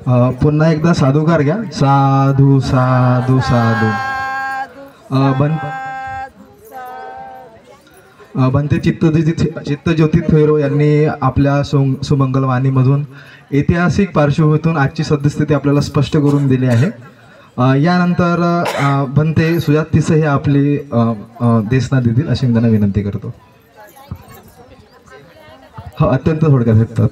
पुन्हा एकदा साधूकार घ्या. साधू साधू साधू. बनते चित्तज्योती थोरात यांनी आपल्या सुमंगल वाणीमधून ऐतिहासिक पार्श्वभूमीतून आजची सद्यस्थिती आपल्याला स्पष्ट करून दिली आहे. यानंतर बनते सुजात तिसे हे आपली देशना देतील अशी मी त्यांना विनंती करतो. हा अत्यंत थोडक्यात भेटतात.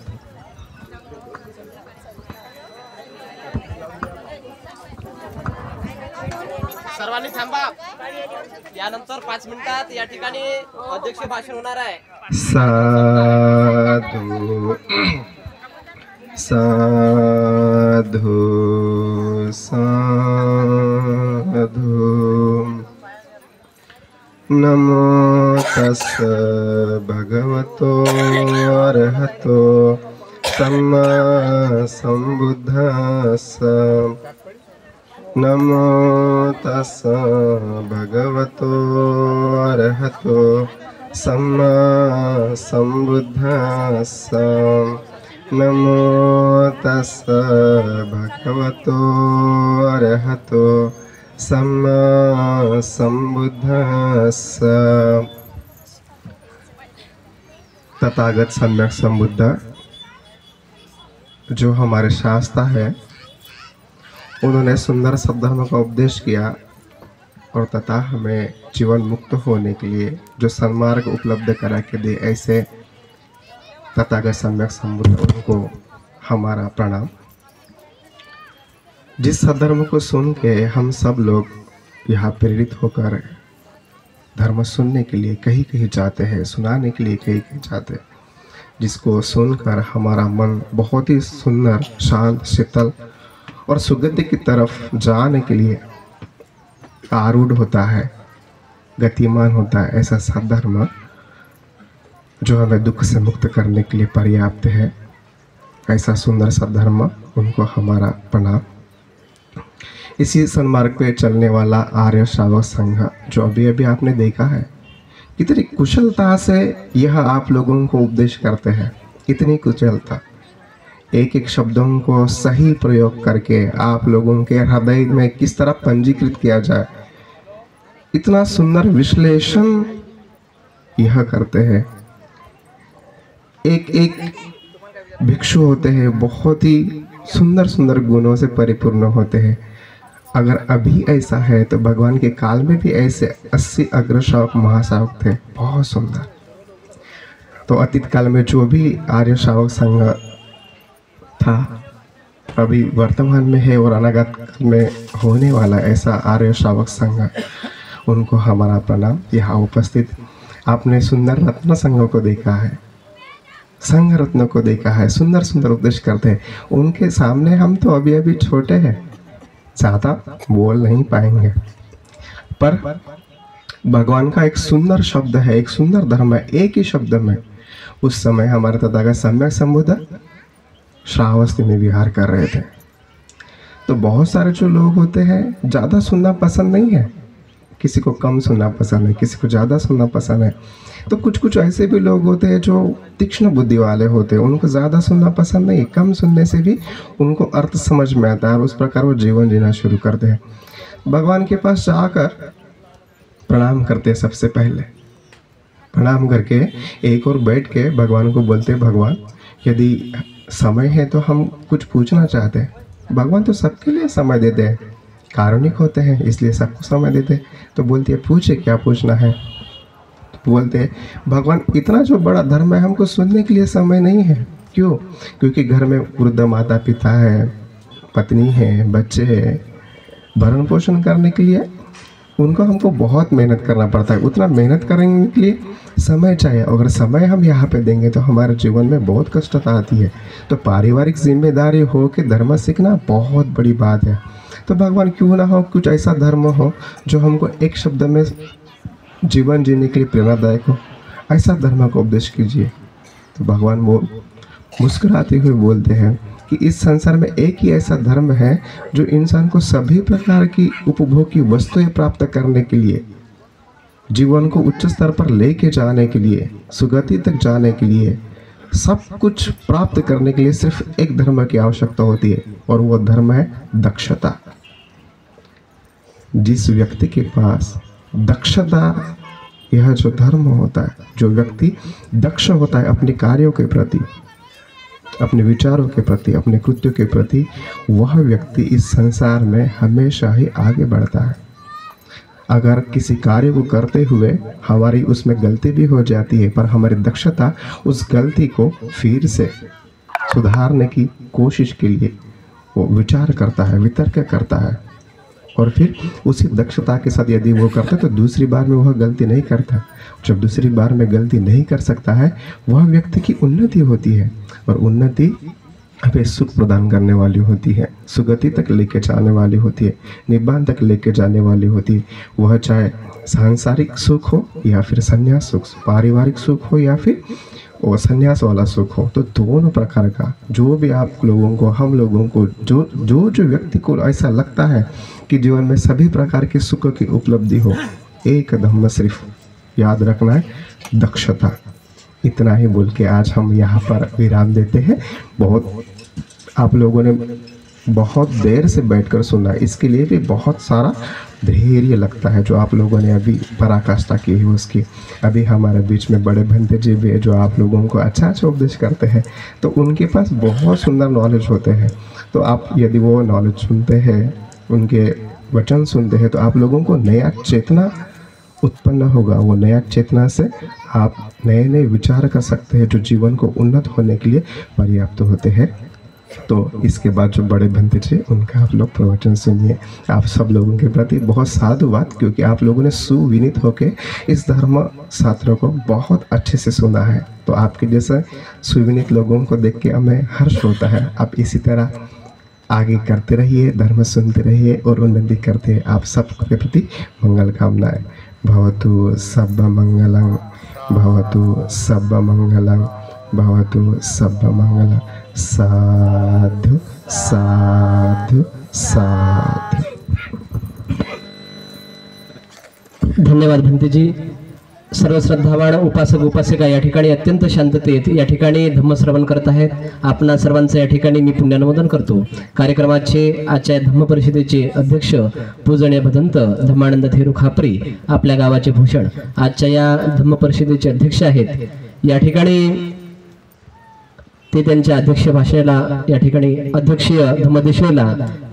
सर्वांनी थांबा. यानंतर 5 मिनिटात या ठिकाणी अध्यक्ष भाषण होणार आहे. साधू साधू साधू. नमो तस् भगवतो अरहतो सम्मा सम्बुद्धस्स. नमो तस् भगवतो अरहतो सम्मा सम्बुद्धस्स. नमो तस् भगवतो अरहतो सम्मा सम्बुद्धस्स. तथागत सम्यक संबुद्ध जो हमारे शास्त्र है, उन्होंने सुंदर सद्धर्म का उपदेश किया और तथा हमें जीवन मुक्त होने के लिए जो सन्मार्ग उपलब्ध करा के दिए, ऐसे तथागत सम्यक संबुद्ध उनको हमारा प्रणाम. जिस सद्धर्म को सुन के हम सब लोग यहाँ प्रेरित होकर धर्म सुनने के लिए कहीं कहीं जाते हैं, सुनाने के लिए कहीं कहीं जाते हैं, जिसको सुनकर हमारा मन बहुत ही सुंदर, शांत, शीतल और सुगंध की तरफ जाने के लिए आरूढ़ होता है, गतिमान होता है, ऐसा सद्धर्म जो हमें दुख से मुक्त करने के लिए पर्याप्त है, ऐसा सुंदर सद्धर्म उनको हमारा प्रणाम. इसी सन्मार्ग पे चलने वाला आर्य श्रावक संघ जो अभी अभी आपने देखा है, कितनी कुशलता से यह आप लोगों को उपदेश करते हैं. इतनी कुशलता, एक एक शब्दों को सही प्रयोग करके आप लोगों के हृदय में किस तरह पंजीकृत किया जाए, इतना सुंदर विश्लेषण यह करते हैं. एक एक भिक्षु होते हैं, बहुत ही सुंदर सुंदर गुणों से परिपूर्ण होते हैं. अगर अभी ऐसा है तो भगवान के काल में भी ऐसे 80 अग्र श्रावक महाश्रावक थे, बहुत सुंदर. तो अतीत काल में जो भी आर्य श्रावक संघ था, अभी वर्तमान में है और अनागत काल में होने वाला ऐसा आर्य श्रावक संघ, उनको हमारा प्रणाम. यहाँ उपस्थित आपने सुंदर रत्न संघ को देखा है, संघ रत्न को देखा है, सुंदर सुंदर उपदेश करते हैं. उनके सामने हम तो अभी अभी छोटे हैं, ज़्यादा बोल नहीं पाएंगे, पर भगवान का एक सुंदर शब्द है, एक सुंदर धर्म है, एक ही शब्द में. उस समय हमारे तथागत सम्यक संबुद्ध श्रावस्ती में विहार कर रहे थे. तो बहुत सारे जो लोग होते हैं, ज़्यादा सुनना पसंद नहीं है, किसी को कम सुनना पसंद है, किसी को ज़्यादा सुनना पसंद है. तो कुछ कुछ ऐसे भी लोग होते हैं जो तीक्ष्ण बुद्धि वाले होते हैं, उनको ज़्यादा सुनना पसंद नहीं, कम सुनने से भी उनको अर्थ समझ में आता है और उस प्रकार वो जीवन जीना शुरू करते हैं. भगवान के पास जाकर प्रणाम करते हैं. सबसे पहले प्रणाम करके एक और बैठ के भगवान को बोलते हैं, भगवान यदि समय है तो हम कुछ पूछना चाहते हैं. भगवान तो सबके लिए समय देते हैं, कारुणिक होते हैं, इसलिए सबको समय देते हैं. तो बोलती है, पूछे क्या पूछना है. बोलते हैं, भगवान इतना जो बड़ा धर्म है, हमको सुनने के लिए समय नहीं है. क्यों? क्योंकि घर में वृद्ध माता पिता है, पत्नी है, बच्चे हैं, भरण पोषण करने के लिए उनको हमको बहुत मेहनत करना पड़ता है. उतना मेहनत करने के लिए समय चाहिए. अगर समय हम यहाँ पे देंगे तो हमारे जीवन में बहुत कष्टता आती है. तो पारिवारिक जिम्मेदारी हो के धर्म सीखना बहुत बड़ी बात है. तो भगवान क्यों ना हो कुछ ऐसा धर्म हो जो हमको एक शब्द में जीवन जीने के लिए प्रेरणादायक हो, ऐसा धर्म का उपदेश कीजिए. तो भगवान वो मुस्कुराते हुए बोलते हैं कि इस संसार में एक ही ऐसा धर्म है जो इंसान को सभी प्रकार की उपभोग की वस्तुएं प्राप्त करने के लिए, जीवन को उच्च स्तर पर लेके जाने के लिए, सुगति तक जाने के लिए सब कुछ प्राप्त करने के लिए सिर्फ एक धर्म की आवश्यकता होती है और वो धर्म है दक्षता। जिस व्यक्ति के पास दक्षता, यह जो धर्म होता है, जो व्यक्ति दक्ष होता है अपने कार्यों के प्रति, अपने विचारों के प्रति, अपने कृत्यों के प्रति, वह व्यक्ति इस संसार में हमेशा ही आगे बढ़ता है। अगर किसी कार्य को करते हुए हमारी उसमें गलती भी हो जाती है, पर हमारी दक्षता उस गलती को फिर से सुधारने की कोशिश के लिए वो विचार करता है, वितर्क करता है, और फिर उसी दक्षता के साथ यदि वो करता है तो दूसरी बार में वह गलती नहीं करता। जब दूसरी बार में गलती नहीं कर सकता है, वह व्यक्ति की उन्नति होती है, और उन्नति हमें सुख प्रदान करने वाली होती है, सुगति तक लेके जाने वाली होती है, निब्बान तक लेके जाने वाली होती है। वह चाहे सांसारिक सुख हो या फिर संन्यास सुख, पारिवारिक सुख हो या फिर वो संन्यास वाला सुख हो, तो दोनों प्रकार का जो भी आप लोगों को, हम लोगों को, जो व्यक्ति को ऐसा लगता है कि जीवन में सभी प्रकार के सुख की उपलब्धि हो, एक धम्म सिर्फ याद रखना है, दक्षता। इतना ही बोल के आज हम यहाँ पर विराम देते हैं। बहुत आप लोगों ने बहुत देर से बैठकर सुना, इसके लिए भी बहुत सारा धैर्य लगता है जो आप लोगों ने अभी पराकाष्ठा की है उसकी। अभी हमारे बीच में बड़े भंते जी भी है जो आप लोगों को अच्छा उपदेश करते हैं, तो उनके पास बहुत सुंदर नॉलेज होते हैं। तो आप यदि वो नॉलेज सुनते हैं, उनके वचन सुनते हैं, तो आप लोगों को नया चेतना उत्पन्न होगा। वो नया चेतना से आप नए नए विचार कर सकते हैं जो जीवन को उन्नत होने के लिए पर्याप्त होते हैं। तो इसके बाद जो बड़े भंते थे उनका आप लोग प्रवचन सुनिए। आप सब लोगों के प्रति बहुत साधुवाद, क्योंकि आप लोगों ने सुविनीत होकर इस धर्म शास्त्र को बहुत अच्छे से सुना है। तो आपके जैसे सुविनीत लोगों को देख के हमें हर्ष होता है। आप इसी तरह आगे करते रहिए, धर्म सुनते रहिए और उन्नति करते हैं। आप सबके प्रति मंगल कामनाएं। भवतु सब मंगलं, भवतु सब मंगलं, भवतु सब मंगलं। साधु साधु साधु। धन्यवाद भंते जी। सर्व श्रद्धावान उपासक उपासिका या ठिकाणी अत्यंत शांततेत या ठिकाणी धम्मश्रवण करत आहेत। आपणा सर्वांचं या ठिकाणी मी पुण्यानुमोदन करतो। कार्यक्रमाचे आजच्या धम्म परिषदेचे अध्यक्ष पूजनीय भदंत धम्मानंद थेरू खापरी, आपल्या गावाचे भूषण, आजच्या या धम्म परिषदेचे अध्यक्ष आहेत। या ठिकाणी ते त्यांच्या अध्यक्ष भाषणाला या ठिकाणी अध्यक्षीय धम्मदेशवेला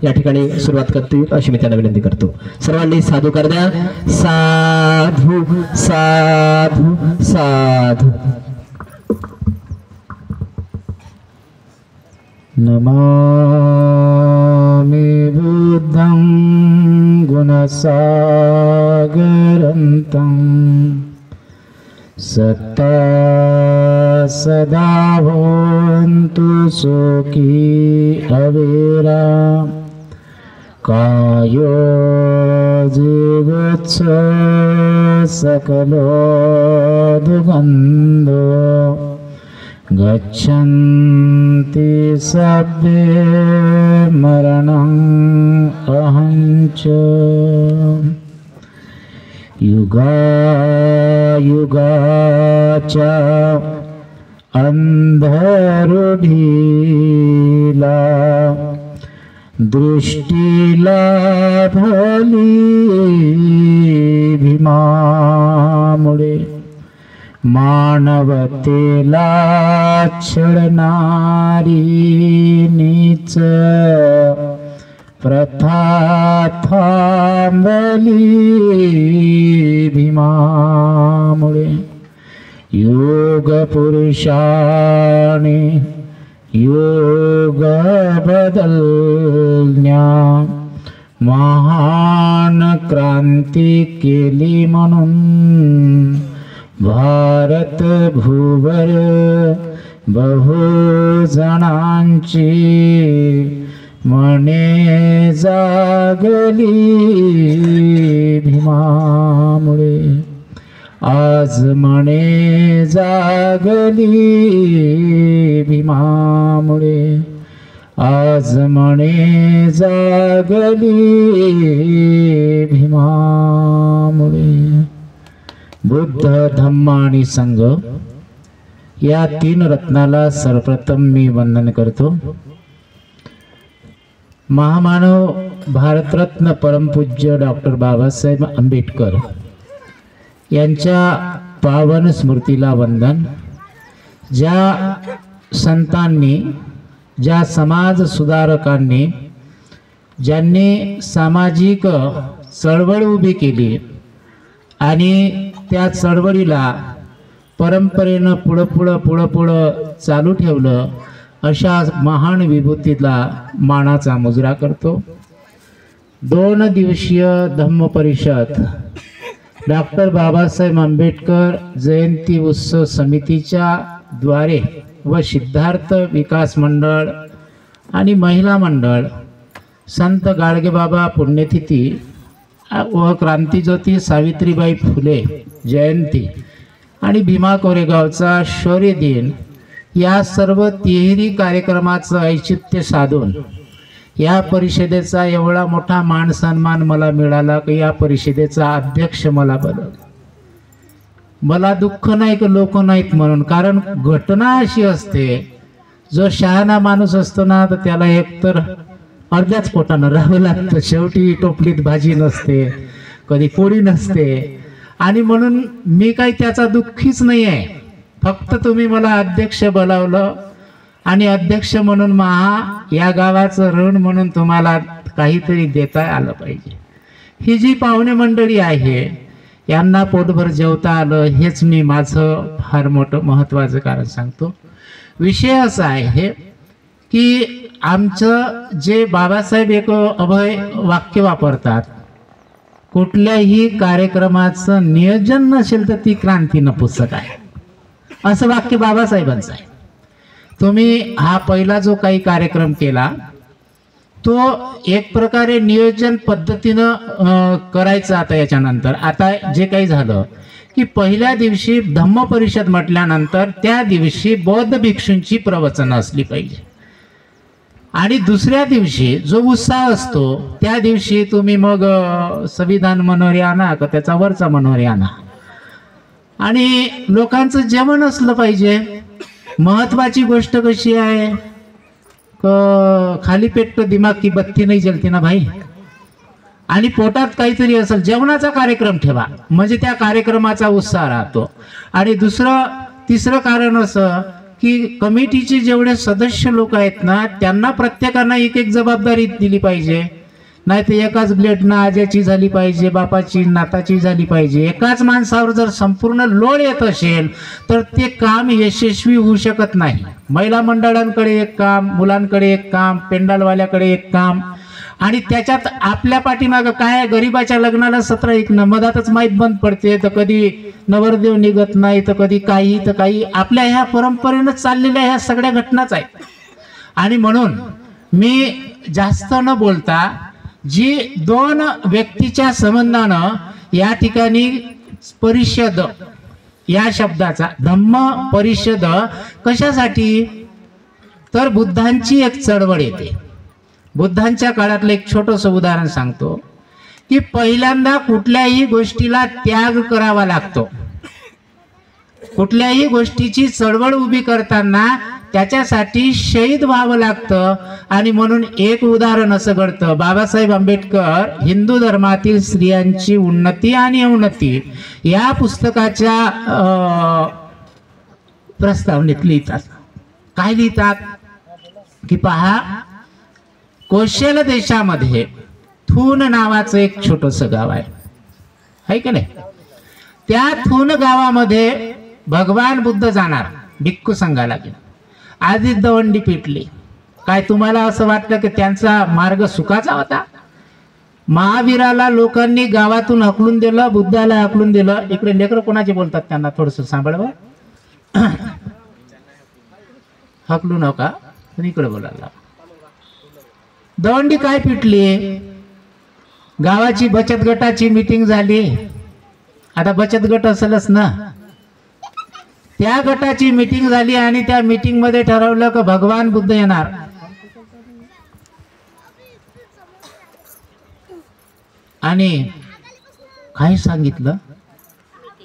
या ठिकाणी सुरुवात करतील अशी मी त्यांना विनंती करतो। सर्वांनी साधुकार द्या। साधु साधु साधु। नमामि बुद्धं गुणसागरन्तं सत्ता सदा भवन्तु सुखी अवेरा कायो जीवत्स सकलो दुगन्धो गच्छन्ति सभ्ये मरणं अहञ्च युगायुगाच अंधरुढीला दृष्टीला भली भीमामुळे मानवतेला छळणारी नीच प्रथा थांबली भीमामुळे योग पुरुषाने योग बदलण्या महान क्रांती केली म्हणून भारत भूवर बहुजणांची मने जागली भीमामुळे आज मने जागली भीमामुळे आज मने जागली भीमामुळे बुद्ध धम्म आणि संघ या 3 रत्नाला सर्वप्रथम मी वंदन करतो. महामानव भारतरत्न परमपूज्य डॉक्टर बाबासाहेब आंबेडकर यांच्या पावन स्मृतीला वंदन. ज्या संतांनी, ज्या समाज सुधारकांनी, ज्यांनी सामाजिक चळवळ उभी केली आणि त्या चळवळीला परंपरेनं पुढं चालू ठेवलं, अशा महान विभूतीला मानाचा मुजरा करतो. 2 दिवसीय धम्म परिषद डॉक्टर बाबासाहेब आंबेडकर जयंती उत्सव समितीच्या द्वारे व सिद्धार्थ विकास मंडळ आणि महिला मंडळ, संत गाडगेबाबा पुण्यतिथी व क्रांतीज्योती सावित्रीबाई फुले जयंती आणि भीमा कोरेगावचा शौर्य दिन या सर्व तिहेरी कार्यक्रमाचं औचित्य साधून या परिषदेचा एवढा मोठा मान सन्मान मला मिळाला की या परिषदेचा अध्यक्ष मला बनवलं. मला दुःख नाही की लोक नाहीत म्हणून, कारण घटना अशी असते, जो शहाणा माणूस असतो ना तर त्याला एकतर अर्ध्याच पोटानं राहावं लागतं. शेवटी टोपलीत भाजी नसते, कधी पोळी नसते, आणि म्हणून मी काही त्याचा दुःखीच नाही आहे. फक्त तुम्ही मला अध्यक्ष बोलावलं आणि अध्यक्ष म्हणून या गावाचं ऋण म्हणून तुम्हाला काहीतरी देता आलं पाहिजे. ही जी पाहुणे मंडळी आहे यांना पोटभर जेवता आलं, हेच मी माझं फार मोठं महत्त्वाचं कारण सांगतो. विषय असा आहे की आमचं जे बाबासाहेब एक अभय वाक्य वापरतात, कुठल्याही कार्यक्रमाचं नियोजन नसेल तर ती क्रांती नपुसक आहे, असं वाक्य बाबासाहेबांचं आहे. तुम्ही हा पहिला जो काही कार्यक्रम केला तो एक प्रकारे नियोजन पद्धतीनं करायचं. आता याच्यानंतर आता जे काही झालं की पहिल्या दिवशी धम्म परिषद म्हटल्यानंतर त्या दिवशी बौद्ध भिक्षूंची प्रवचनं असली पाहिजे, आणि दुसऱ्या दिवशी जो उत्साह असतो त्या दिवशी तुम्ही मग संविधान मनोरे आणा का त्याचा वरचा मनोरे आणा, आणि लोकांचं जेवण असलं पाहिजे. महत्वाची गोष्ट कशी आहे, खाली पेट तो दिमाग की बत्ती नाही जलती ना भाई. आणि पोटात काहीतरी असेल, जेवणाचा कार्यक्रम ठेवा म्हणजे त्या कार्यक्रमाचा उत्साह राहतो. आणि तिसरं कारण असं की कमिटीचे जेवढे सदस्य लोक आहेत ना त्यांना प्रत्येकांना एक जबाबदारी दिली पाहिजे. नाही तर एकाच ब्लेडनं आज्याची झाली पाहिजे, बापाची नाताची झाली पाहिजे. एकाच माणसावर जर संपूर्ण लोड येत असेल तर ते काम यशस्वी होऊ शकत नाही. महिला मंडळांकडे एक काम, मुलांकडे एक काम, पेंडालवाल्याकडे एक काम, आणि त्याच्यात आपल्या पाठीमागं काय, गरिबाच्या लग्नाला 17 ऐकणं, मधातच माहीत बंद पडते, तर कधी नवरदेव निघत नाही, तर कधी काही तर काही. आपल्या ह्या परंपरेनं चाललेल्या ह्या सगळ्या घटनाच आहेत. आणि म्हणून मी जास्त न बोलता जी 2 व्यक्तीच्या संबंधानं या ठिकाणी परिषद या शब्दाचा धम्म परिषद कशासाठी, तर बुद्धांची एक चळवळ येते. बुद्धांच्या काळातलं एक छोटंसं उदाहरण सांगतो की पहिल्यांदा कुठल्याही गोष्टीला त्याग करावा लागतो. कुठल्याही गोष्टीची चळवळ उभी करताना त्याच्यासाठी शहीद व्हावं लागतं. आणि म्हणून एक उदाहरण असं घडतं, बाबासाहेब आंबेडकर हिंदू धर्मातील स्त्रियांची उन्नती आणि अवनती या पुस्तकाच्या प्रस्तावनेत लिहितात. काय लिहितात की पहा, कौशल देशामध्ये थून नावाचं एक छोटंसं गाव आहे का नाही. त्या थून गावामध्ये भगवान बुद्ध जाणार भिक्खू संघाला गेला. आधीच दवंडी पिटली. काय तुम्हाला असं वाटलं की त्यांचा मार्ग सुखाचा होता? महावीराला लोकांनी गावातून हकलून दिलं, बुद्धाला हकलून दिलं. इकडे लेकरं कोणाचे बोलतात त्यांना थोडस सांभाळवा, हकलू नका, पण इकडे बोलायला. दवंडी काय पिटली, गावाची बचत गटाची मीटिंग झाली. आता बचत गट असेलच ना, त्या गटाची मीटिंग झाली आणि त्या मीटिंग मध्ये ठरवलं की भगवान बुद्ध येणार. आणि काय सांगितलं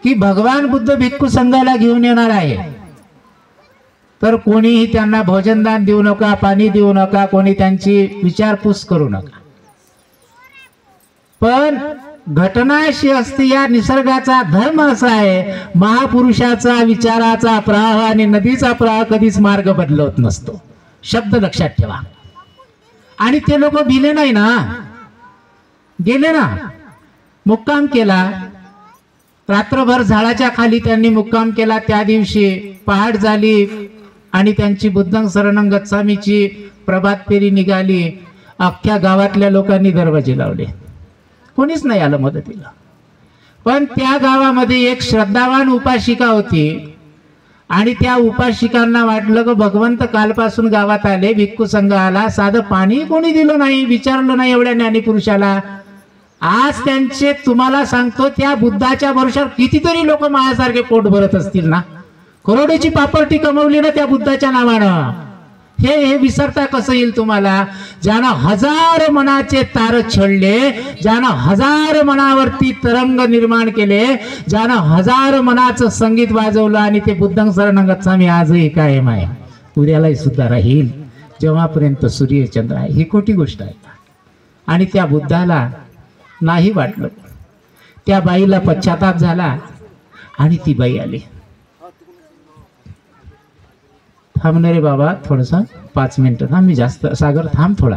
की भगवान बुद्ध भिक्खू संघाला घेऊन येणार आहे. तर कोणीही त्यांना भोजनदान देऊ नका, पाणी देऊ नका, कोणी त्यांची विचारपूस करू नका. पण घटना अशी असते, या निसर्गाचा धर्म असा आहे, महापुरुषाचा विचाराचा प्रवाह आणि नदीचा प्रवाह कधीच मार्ग बदलत नसतो. शब्द लक्षात ठेवा. आणि ते लोक भिले नाही ना, गेले ना, मुक्काम केला. रात्रभर झाडाच्या खाली त्यांनी मुक्काम केला. त्या दिवशी पहाट झाली आणि त्यांची बुद्धंग शरणं गच्छामीची प्रभात फेरी निघाली. अख्ख्या गावातल्या लोकांनी दरवाजे लावले, कोणीच नाही आलं मदतीला. पण त्या गावामध्ये एक श्रद्धावान उपासिका होती आणि त्या उपासिकांना वाटलं की भगवंत कालपासून गावात आले, भिक्खू संघ आला, साधं पाणी कोणी दिलं नाही, विचारलं नाही एवढ्या ज्ञानीपुरुषाला. आज त्यांचे तुम्हाला सांगतो, त्या बुद्धाच्या भरोशावर कितीतरी लोक माझ्यासारखे पोट भरत असतील ना, करोडोची प्रॉपर्टी कमवली ना त्या बुद्धाच्या नावानं. हे विसरता कसं येईल तुम्हाला? ज्यानं हजार मनाचे तार छळले, ज्यानं हजार मनावरती तरंग निर्माण केले, ज्यानं हजार मनाचं संगीत वाजवलं, आणि ते बुद्धंग शरणं गच्छामी आजही कायम आहे, उद्यालाही सुद्धा राहील, जेव्हापर्यंत सूर्यचंद्र आहे. ही खोटी गोष्ट आहे. आणि त्या बुद्धाला नाही वाटलं. त्या बाईला पश्चाताप झाला आणि ती बाई आली. थांब रे बाबा, थोडस 5 मिनिटं थांब, मी जास्त, सागर थांब थोडा,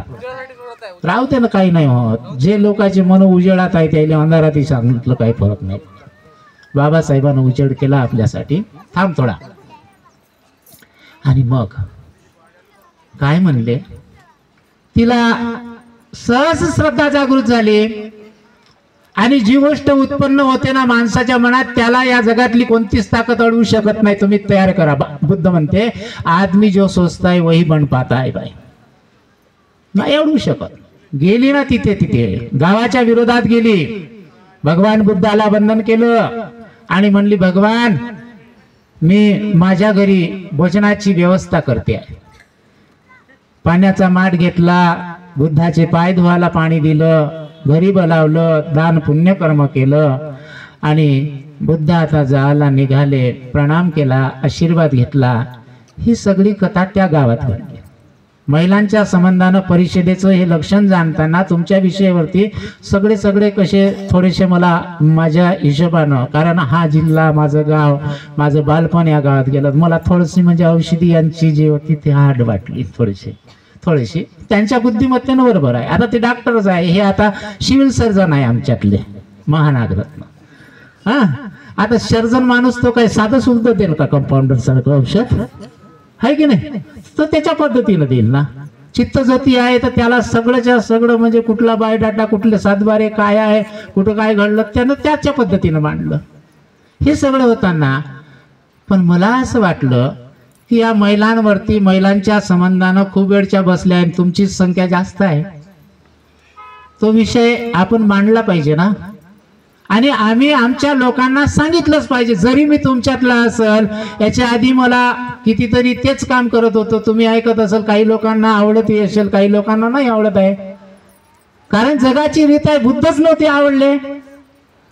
राहू दे ना, काही नाही होत. जे लोकांचे मन उजेडात आहे त्याला अंधारातही सांगितलं काही फरक नाही. बाबासाहेबांना उजेड केला आपल्यासाठी, थांब थोडा. आणि मग काय म्हणले, तिला सहज श्रद्धा जागृत झाली. आणि जी गोष्ट उत्पन्न होते ना माणसाच्या मनात, त्याला या जगातली कोणतीच ताकद अडवू शकत नाही. तुम्ही तयार करा. बुद्ध म्हणते, आदमी जो सोचता है वही बन पाता है. बाई नाही अडवू शकत. गेली ना तिथे गावाच्या विरोधात गेली, भगवान बुद्धाला वंदन केलं आणि म्हणली, भगवान मी माझ्या घरी भोजनाची व्यवस्था करते आहे. पाण्याचा माठ घेतला, बुद्धाचे पाय धुवायला पाणी दिलं, घरी बोलावलं, दान पुण्य कर्म केलं. आणि बुद्ध आता जायला निघाले, प्रणाम केला, आशीर्वाद घेतला. ही सगळी कथा त्या गावात घडली. महिलांच्या संबंधानं परिषदेचं हे लक्षण जाणताना तुमच्या विषयावरती सगळे कसे थोडेसे मला माझ्या हिशोबानं, कारण हा जिल्हा, माझं गाव, माझं बालपण या गावात गेलं, मला थोडीशी म्हणजे औषधी यांची जी होती ती हाड वाटली थोडीशी. त्यांच्या बुद्धिमत्तेनं बरोबर आहे. आता ते डॉक्टरच आहे, हे आता सिव्हिल सर्जन आहे आमच्यातले महानागरत्न. हा, आता सर्जन माणूस तो काय साधं सुद्धा देईल का कंपाऊंडर सारखं औषध, आहे की नाही? तो त्याच्या पद्धतीनं देईल ना. चित्तजती आहे तर त्याला सगळ्याच्या सगळं म्हणजे कुठला बायोडाटा, कुठले सातबारे काय आहे, कुठं काय घडलं, त्यानं त्याच्या पद्धतीनं मांडलं. हे सगळं होताना पण मला असं वाटलं की या महिलांवरती, महिलांच्या संबंधानं खूप वेळच्या बसल्या आहे, तुमची संख्या जास्त आहे, तो विषय आपण मांडला पाहिजे ना. आणि आम्ही आमच्या लोकांना सांगितलंच पाहिजे. जरी मी तुमच्यातला असेल, याच्या आधी मला कितीतरी तेच काम करत होतो, तुम्ही ऐकत असेल, काही लोकांना आवडत असेल, काही लोकांना नाही आवडत आहे. कारण जगाची रीत आहे, बुद्धच नव्हते आवडले,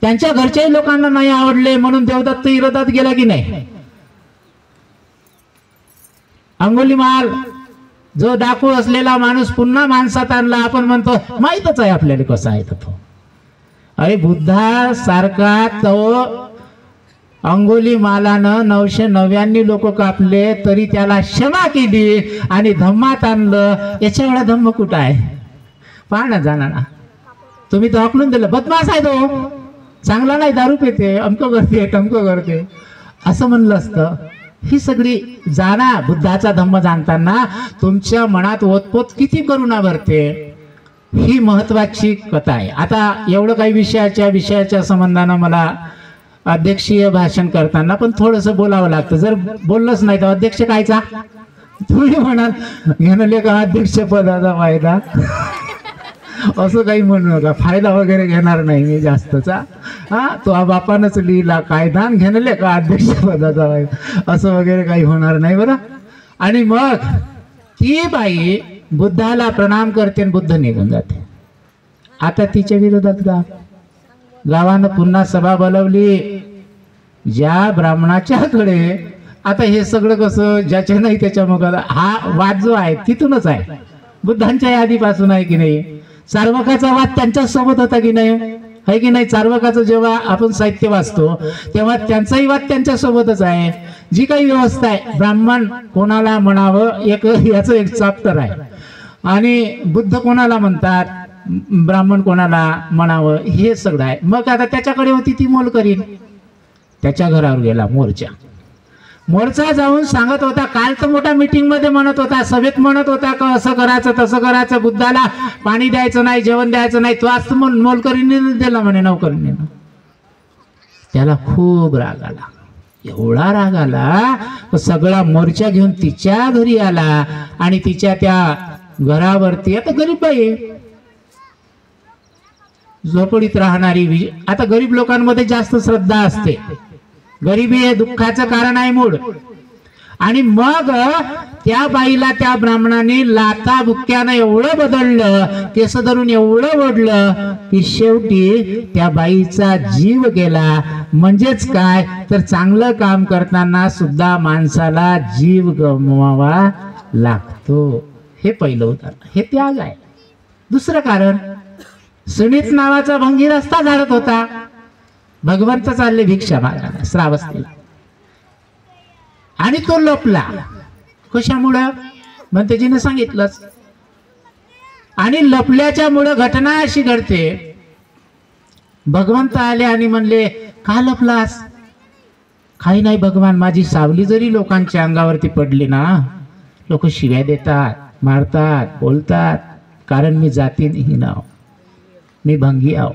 त्यांच्या घरच्याही लोकांना नाही आवडले, म्हणून देवदत्त विरोधात गेला की नाही. अंगुलीमाल जो डाकू असलेला माणूस पुन्हा माणसात आणला. आपण म्हणतो माहीतच आहे आपल्याला कसा आहे तो. अरे बुद्धा सारखा तो अंगुलीमालानं 999 लोक कापले तरी त्याला क्षमा केली आणि धम्मात आणलं. याच्या वेळा धम्म कुठं आहे? पहा ना, जाणा ना. तुम्ही तर हकलून दिलं, बदमाश आहे तो, चांगला नाही, दारू पिते, अमकं करते, टमकं करते, असं म्हणलं असतं. ही सगळी जाणा. बुद्धाचा धम्म जाणताना तुमच्या मनात ओतपोत किती करुणा भरते, ही महत्वाची कथा आहे. आता एवढं काही विषयाच्या संबंधानं मला अध्यक्षीय भाषण करताना पण थोडंसं बोलावं लागतं. जर बोललंच नाही तर अध्यक्ष कायचा? तुम्ही म्हणाल घेणले का अध्यक्ष पदाचा फायदा, असं काही म्हणू नका. फायदा वगैरे घेणार नाही मी जास्तचा. हा, तो बापानच लिहिला कायदा, घेणले का अध्यक्ष पदाचा फायदा, असं वगैरे काही होणार नाही बरं. आणि मग ती बाई बुद्धाला प्रणाम करते आणि बुद्ध निघून जाते. आता तिच्या विरोधात गावानं पुन्हा सभा बोलवली. ज्या ब्राह्मणाच्याकडे आता हे सगळं कसं ज्याच्या नाही त्याच्या मग हा वाद जो आहे तिथूनच आहे, बुद्धांच्या आधीपासून आहे की नाही. चार्वकाचा वाद त्यांच्याच सोबत होता की नाही, आहे की नाही. चार्वकाचं जेव्हा आपण साहित्य वाचतो तेव्हा त्यांचाही वाद त्यांच्या सोबतच आहे. जी काही व्यवस्था आहे, ब्राह्मण कोणाला म्हणावं एक याचं एक चॅप्टर आहे, आणि बुद्ध कोणाला म्हणतात, ब्राह्मण कोणाला म्हणावं, हे सगळं आहे. मग आता त्याच्याकडे होती ती मोल करीन, त्याच्या घरावर गेला मोर्चा जाऊन सांगत होता. काल तर मोठ्या मीटिंग मध्ये म्हणत होता, सभेत म्हणत होता का असं करायचं तसं करायचं, बुद्धाला पाणी द्यायचं नाही, जेवण द्यायचं नाही. तो आज मोलकरीने दिला म्हणे, नौकरीने. त्याला खूप राग आला, एवढा राग आला सगळा मोर्चा घेऊन तिच्या घरी आला, आणि तिच्या त्या घरावरती, आता गरीब बाई झोपडीत राहणारी, आता गरीब लोकांमध्ये जास्त श्रद्धा असते. गरिबी हे दुःखाचं कारण आहे मूळ. आणि मग त्या बाईला त्या ब्राह्मणाने लाथा बुक्क्यानं एवढं बदललं, केस धरून एवढं ओढलं की शेवटी त्या बाईचा जीव गेला. म्हणजेच काय तर चांगलं काम करताना सुद्धा माणसाला जीव गमवावा लागतो. हे पहिलं उदाहरण, हे त्याग आहे. दुसरं कारण, सुनीत नावाचा भंगी रस्ता झाडत होता. भगवंत चालले भिक्षा मागायला श्रावस्तीला, आणि तो लपला. कशामुळं म्हणतेजीने सांगितलंच. आणि लपल्याच्या मुळे घटना अशी घडते, भगवंत आले आणि म्हणले का लपलास. काही नाही भगवान, माझी सावली जरी लोकांच्या अंगावरती पडली ना, लोक शिव्या देतात, मारतात, बोलतात, कारण मी जातीहीन आहो, मी भंगी आहो,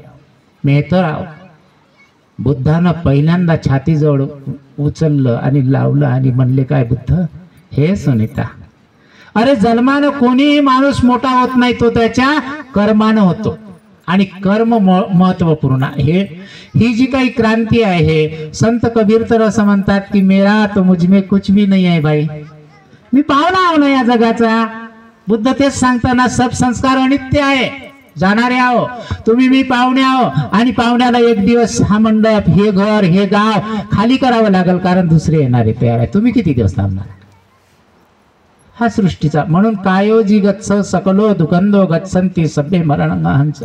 मेहतर आहो. बुद्धानं पहिल्यांदा छातीजवळ उचललं आणि लावलं आणि म्हणले काय बुद्ध, हे सुनीता, अरे जन्मानं कोणीही माणूस मोठा होत नाही, तो त्याच्या कर्मानं होतो. आणि कर्म महत्वपूर्ण आहे. ही जी काही क्रांती आहे, संत कबीर तर असं म्हणतात की मेरा तो मुझमे कुछ भी नहीं है भाई, मी पाहुणा आहो ना या जगाचा. बुद्ध तेच सांगताना सब संस्कार अनित्य आहे, जाणारे आहो. तुम्ही मी पाहुणे आहो, आणि पाहुण्याला एक दिवस हा मंडप, हे घर, हे गाव खाली करावं लागेल, कारण दुसरे येणारे तयार आहे. तुम्ही किती दिवस थांबणार. हा सृष्टीचा. म्हणून कायोजी गच्छ सकलो दुखंदो गच्छन्ति सभ्य मरण हंस.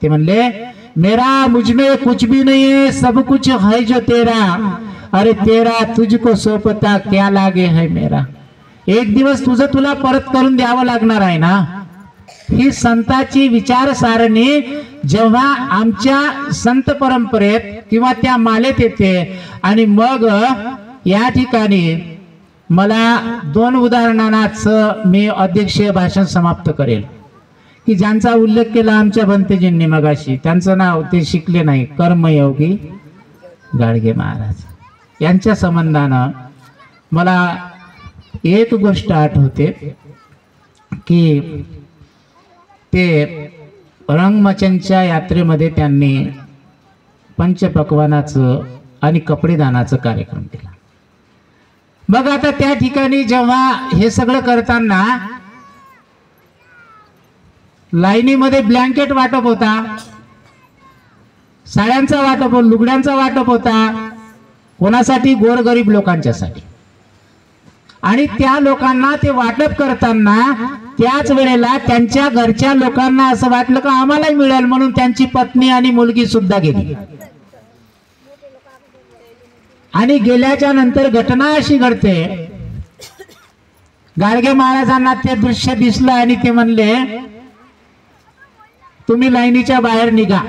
ते म्हणले मेरा मुझमे कुछ भी नहीं है, सब कुछ है जो तेरा. अरे तेरा तुझको सोपता क्या लागे है मेरा. एक दिवस तुझं तुला परत करून द्यावं लागणार आहे ना. ही संताची विचारसारणी जेव्हा आमच्या संत परंपरेत किंवा त्या मालेत येते, आणि मग या ठिकाणी मला 2 उदाहरणांच मी अध्यक्षीय भाषण समाप्त करेल, की ज्यांचा उल्लेख केला आमच्या भंतेजींनी मगाशी. त्यांचं नाव ते शिकले नाही, कर्मयोगी गाडगे महाराज. यांच्या संबंधानं मला एक गोष्ट आठवते की ते रंगमचनच्या यात्रेमध्ये त्यांनी पंचपक्वानाचं आणि कपडेदानाचं कार्यक्रम केला. मग आता त्या ठिकाणी जेव्हा हे सगळं करताना लाईनीमध्ये ब्लँकेट वाटप होता, साड्यांचा वाटप, लुगड्यांचा वाटप होता. कोणासाठी? गोरगरीब लोकांच्यासाठी. आणि त्या लोकांना ते वाटप करताना त्याच वेळेला त्यांच्या घरच्या लोकांना असं वाटलं का आम्हालाही मिळेल, म्हणून त्यांची पत्नी आणि मुलगी सुद्धा गेली. आणि गेल्याच्या नंतर घटना अशी घडते, गाडगे महाराजांना ते दृश्य दिसलं आणि ते म्हणले तुम्ही लाईनीच्या बाहेर निघा.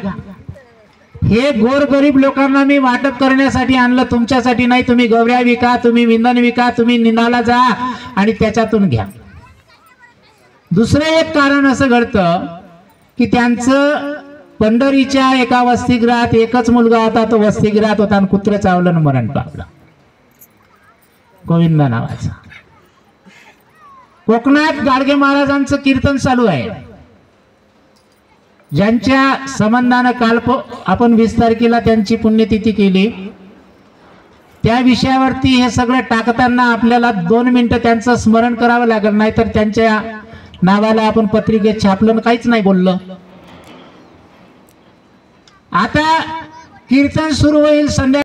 हे गोरगरीब लोकांना मी वाटप करण्यासाठी आणलं, तुमच्यासाठी नाही. तुम्ही गवऱ्या विका, तुम्ही विंधन विका, तुम्ही निंदाला जा आणि त्याच्यातून घ्या. दुसरं एक कारण असं घडतं की त्यांचं पंढरीच्या एका वसतिगृहात एकच मुलगा होता, तो वसतिगृहात होता आणि कुत्र चावलं आणि मरण पावलं, गोविंदा नावाचा. कोकणात गाडगे महाराजांचं कीर्तन चालू आहे. ज्यांच्या संबंधानं काल आपण 20 तारखेला त्यांची पुण्यतिथी केली, त्या विषयावरती हे सगळं टाकताना आपल्याला 2 मिनिटं त्यांचं स्मरण करावं लागेल, नाहीतर त्यांच्या नावाला आपण पत्रिकेत छापलं काहीच नाही बोललं. आता कीर्तन सुरू होईल संध्या